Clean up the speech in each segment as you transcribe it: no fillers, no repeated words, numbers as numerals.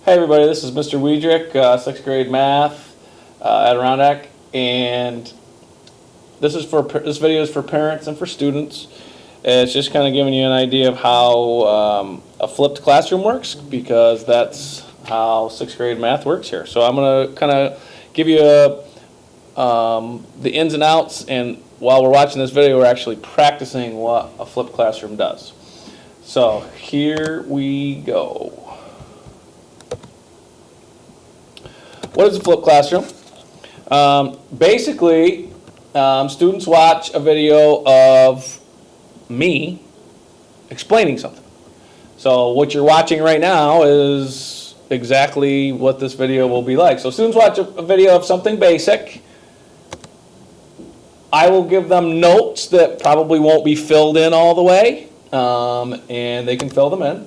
Hey everybody, this is Mr. Wiedrick, 6th grade math Adirondack, and this video is for parents and for students. It's just kind of giving you an idea of how a flipped classroom works, because that's how 6th grade math works here. So I'm going to kind of give you the ins and outs, and while we're watching this video, we're actually practicing what a flipped classroom does. So here we go. What is a flipped classroom? Basically, students watch a video of me explaining something. So what you're watching right now is exactly what this video will be like. So students watch a video of something basic. I will give them notes that probably won't be filled in all the way, and they can fill them in.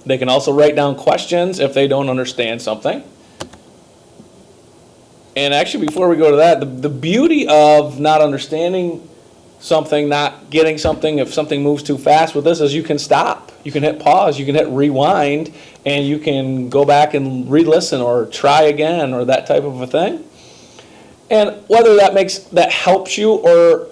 They can also write down questions if they don't understand something. And actually, before we go to that, the beauty of not understanding something, not getting something, if something moves too fast with this, is you can stop. You can hit pause, you can hit rewind, and you can go back and re-listen or try again or that type of a thing. And whether that helps you or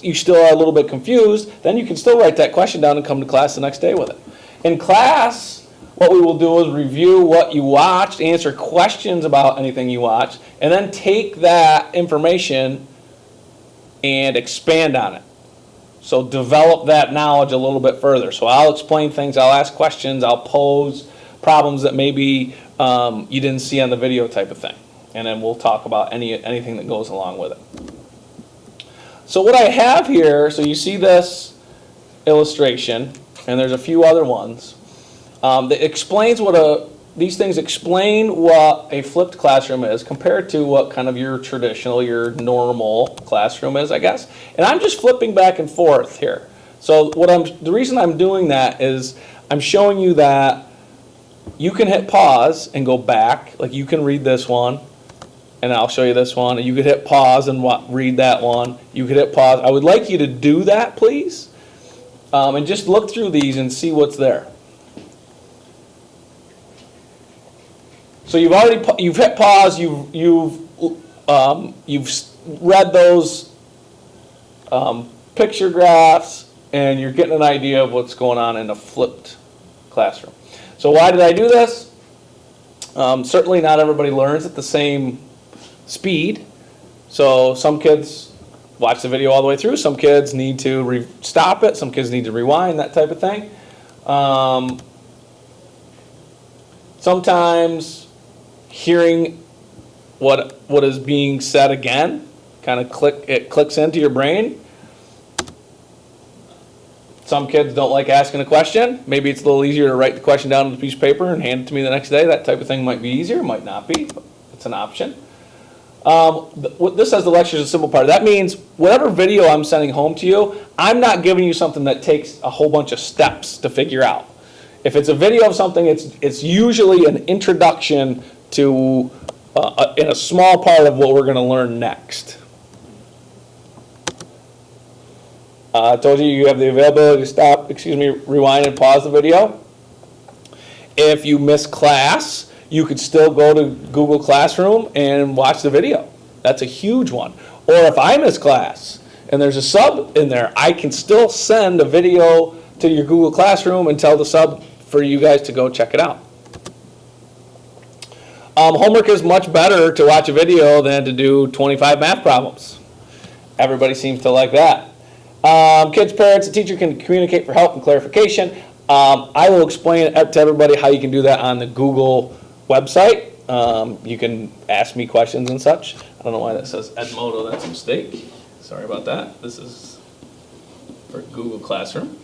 you still are a little bit confused, then you can still write that question down and come to class the next day with it. In class, what we will do is review what you watched, answer questions about anything you watched, and then take that information and expand on it. So develop that knowledge a little bit further. So I'll explain things, I'll ask questions, I'll pose problems that maybe you didn't see on the video type of thing. And then we'll talk about anything that goes along with it. So what I have here, so you see this illustration, and there's a few other ones. That explains these things explain what a flipped classroom is compared to what kind of your traditional, your normal classroom is, I guess. And I'm just flipping back and forth here. So the reason I'm doing that is I'm showing you that you can hit pause and go back. Like you can read this one, and I'll show you this one. And you could hit pause and read that one. You could hit pause. I would like you to do that, please, and just look through these and see what's there. So you've hit pause, you've read those picture graphs, and you're getting an idea of what's going on in a flipped classroom. So why did I do this? Certainly not everybody learns at the same speed. So some kids watch the video all the way through, some kids need to stop it, some kids need to rewind, that type of thing. Sometimes hearing what is being said again kind of clicks into your brain. Some kids don't like asking a question. Maybe it's a little easier to write the question down on a piece of paper and hand it to me the next day. That type of thing might be easier, might not be, but it's an option. This says the lecture is a simple part. That means whatever video I'm sending home to you, I'm not giving you something that takes a whole bunch of steps to figure out. If it's a video of something, it's usually an introduction to in a small part of what we're going to learn next. I told you have the availability to stop, rewind and pause the video. If you miss class, you could still go to Google Classroom and watch the video. That's a huge one. Or if I miss class and there's a sub in there, I can still send a video to your Google Classroom and tell the sub for you guys to go check it out. Homework is much better to watch a video than to do 25 math problems. Everybody seems to like that. Kids, parents, the teacher can communicate for help and clarification. I will explain to everybody how you can do that on the Google website. You can ask me questions and such. I don't know why that says Edmodo, that's a mistake. Sorry about that. This is for Google Classroom.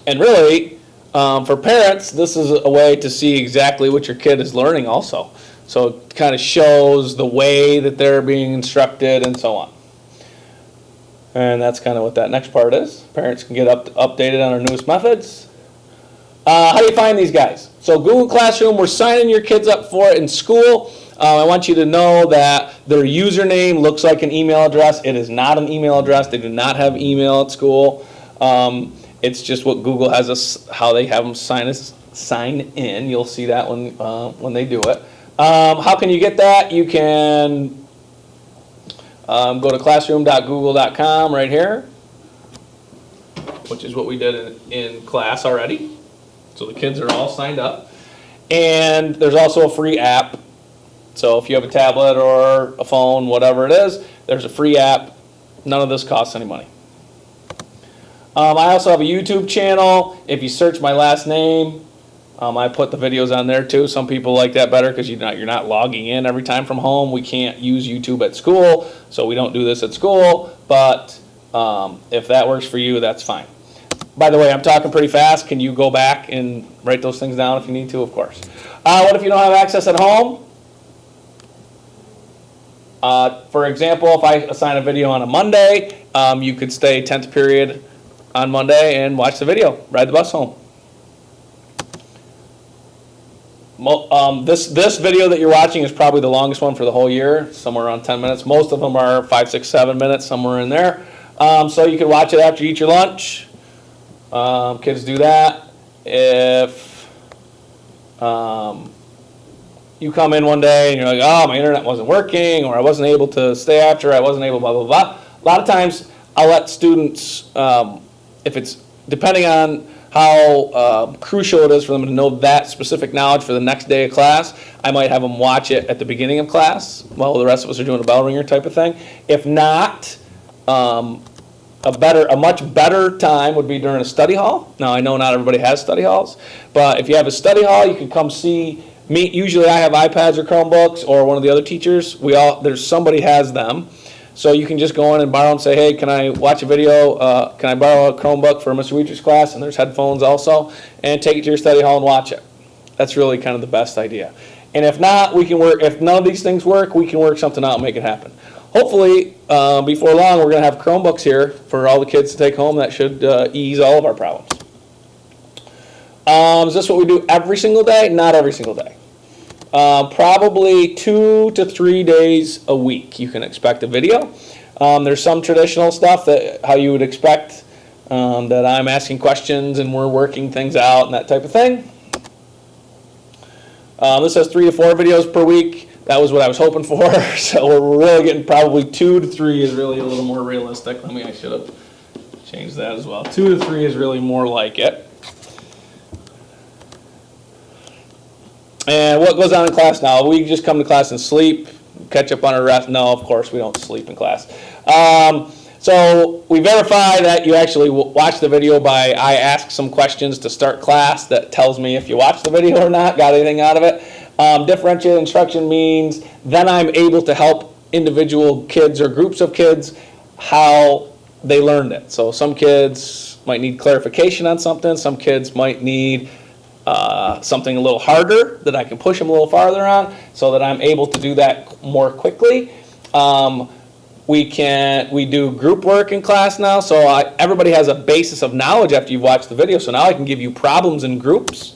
And really, for parents, this is a way to see exactly what your kid is learning also. So it kind of shows the way that they're being instructed and so on. And that's kind of what that next part is. Parents can get updated on our newest methods. How do you find these guys? So Google Classroom, we're signing your kids up for it in school. I want you to know that their username looks like an email address. It is not an email address. They do not have email at school. It's just what Google has us, how they have them sign in. You'll see that when they do it. How can you get that? You can go to classroom.google.com right here, which is what we did in class already. So the kids are all signed up. And there's also a free app. So if you have a tablet or a phone, whatever it is, there's a free app. None of this costs any money. I also have a YouTube channel. If you search my last name, I put the videos on there too. Some people like that better because you're not logging in every time from home. We can't use YouTube at school, so we don't do this at school. But if that works for you, that's fine. By the way, I'm talking pretty fast. Can you go back and write those things down if you need to? Of course. What if you don't have access at home? For example, if I assign a video on a Monday, you could stay 10th period on Monday and watch the video, ride the bus home. This video that you're watching is probably the longest one for the whole year, somewhere around 10 minutes. Most of them are 5, 6, 7 minutes, somewhere in there. So you can watch it after you eat your lunch. Kids do that. If you come in one day and you're like, oh, my internet wasn't working, or I wasn't able to stay after, I wasn't able, blah, blah, blah. A lot of times I'll let students, if it's depending on how crucial it is for them to know that specific knowledge for the next day of class, I might have them watch it at the beginning of class while the rest of us are doing a bell ringer type of thing. If not, a much better time would be during a study hall. Now, I know not everybody has study halls, but if you have a study hall, you can come see me. Usually I have iPads or Chromebooks, or one of the other teachers. Somebody has them. So you can just go in and borrow and say, hey, can I watch a video? Can I borrow a Chromebook for Mr. Wiedrick's class? And there's headphones also. And take it to your study hall and watch it. That's really kind of the best idea. And if not, we can work. If none of these things work, we can work something out and make it happen. Hopefully, before long, we're going to have Chromebooks here for all the kids to take home. That should ease all of our problems. Is this what we do every single day? Not every single day. Probably 2 to 3 days a week you can expect a video. There's some traditional stuff that how you would expect, that I'm asking questions and we're working things out and that type of thing. This has 3 to 4 videos per week. That was what I was hoping for. So we're really getting probably 2 to 3 is really a little more realistic. I should have changed that as well. 2 to 3 is really more like it. And what goes on in class now? We just come to class and sleep, catch up on our rest. No, of course, we don't sleep in class. So we verify that you actually watch the video by I ask some questions to start class that tells me if you watched the video or not, got anything out of it. Differentiated instruction means then I'm able to help individual kids or groups of kids how they learned it. So some kids might need clarification on something. Some kids might need something a little harder that I can push them a little farther on so that I'm able to do that more quickly. We do group work in class now, so everybody has a basis of knowledge after you've watched the video. So now I can give you problems in groups,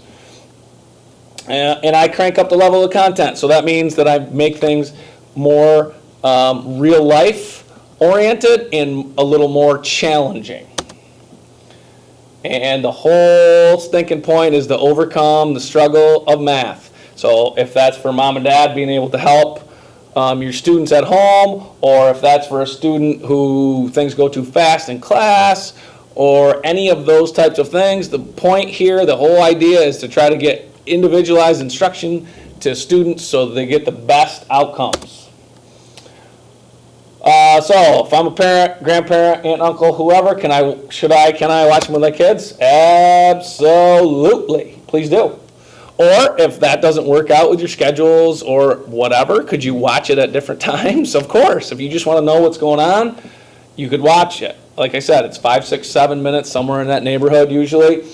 and I crank up the level of content. So that means that I make things more real life oriented and a little more challenging. And the whole stinking point is to overcome the struggle of math. So if that's for mom and dad being able to help your students at home, or if that's for a student who things go too fast in class, or any of those types of things, the point here, the whole idea is to try to get individualized instruction to students so that they get the best outcomes. So if I'm a parent, grandparent, aunt, uncle, whoever, can I watch them with my kids? Absolutely. Please do. Or if that doesn't work out with your schedules or whatever, could you watch it at different times? Of course. If you just want to know what's going on, you could watch it. Like I said, it's 5, 6, 7 minutes, somewhere in that neighborhood usually.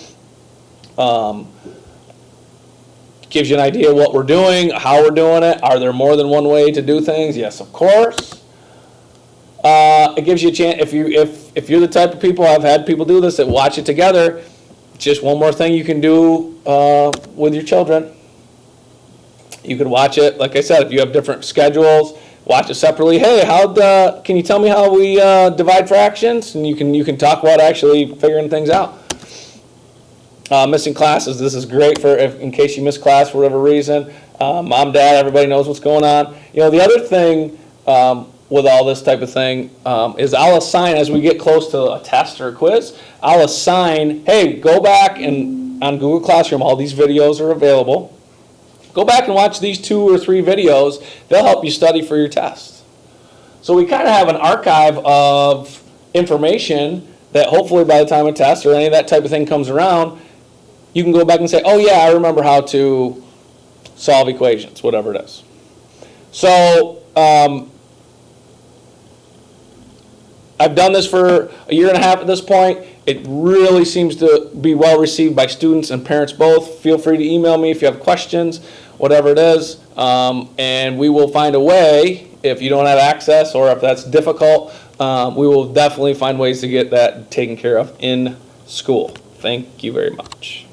Gives you an idea of what we're doing, how we're doing it. Are there more than one way to do things? Yes, of course. It gives you a chance, if you're the type of people, I've had people do this, that watch it together, just one more thing you can do with your children. You could watch it, like I said, if you have different schedules, watch it separately. Hey, can you tell me how we divide fractions? And you can talk about actually figuring things out. Missing classes, this is great for in case you miss class for whatever reason. Mom, dad, everybody knows what's going on. You know, the other thing with all this type of thing is I'll assign, as we get close to a test or a quiz, I'll assign, hey, go back and on Google Classroom, all these videos are available. Go back and watch these 2 or 3 videos. They'll help you study for your test. So we kind of have an archive of information that hopefully by the time a test or any of that type of thing comes around, you can go back and say, oh yeah, I remember how to solve equations, whatever it is. So I've done this for a year and a half at this point. It really seems to be well received by students and parents both. Feel free to email me if you have questions, whatever it is, and we will find a way. If you don't have access or if that's difficult, we will definitely find ways to get that taken care of in school. Thank you very much.